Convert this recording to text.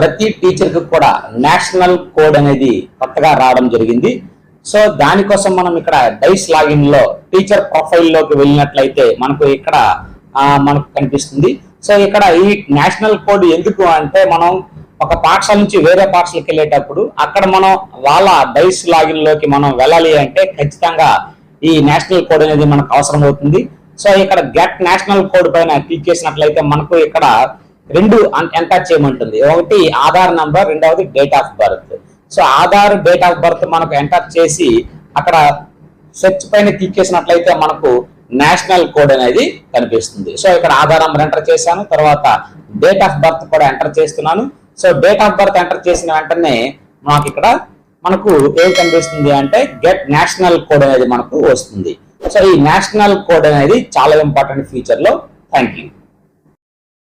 ప్రతి టీచర్ కి కూడా నేషనల్ కోడ్ అనేది కొత్తగా రావడం జరిగింది. సో దానికోసం మనం ఇక్కడ డైస్ లాగిన్ లో టీచర్ ప్రొఫైల్ లోకి వెళ్ళినట్లయితే మనకు ఇక్కడ మనకు కనిపిస్తుంది. సో ఇక్కడ ఈ నేషనల్ కోడ్ ఎందుకు అంటే మనం ఒక పాఠశాల నుంచి వేరే పాఠశాలకు వెళ్ళేటప్పుడు అక్కడ మనం వాళ్ళ డైస్ లాగిన్ లోకి మనం వెళ్ళాలి అంటే ఖచ్చితంగా ఈ నేషనల్ కోడ్ అనేది మనకు అవసరం అవుతుంది. సో ఇక్కడ గెట్ నేషనల్ కోడ్ పైన క్లిక్ చేసినట్లయితే మనకు ఇక్కడ రెండు ఎంటర్ చేయమంటుంది. ఒకటి ఆధార్ నంబర్, రెండవది date of birth. So Aadhaar, date of birth మనకు ఎంటర్ చేసి అక్కడ సెర్చ్ పైన క్లిక్ చేసినట్లయితే మనకు నేషనల్ కోడ్ అనేది కనిపిస్తుంది. సో ఇక్కడ ఆధార్ నంబర్ ఎంటర్ చేశాను, తర్వాత డేట్ ఆఫ్ బర్త్ కూడా ఎంటర్ చేస్తున్నాను. So date of birth enter చేసిన వెంటనే మాకు ఇక్కడ మనకు ఏం కనిపిస్తుంది అంటే గెట్ నేషనల్ కోడ్ అనేది మనకు వస్తుంది. సో ఈ నేషనల్ కోడ్ అనేది చాలా ఇంపార్టెంట్ ఫీచర్ లో. Thank you.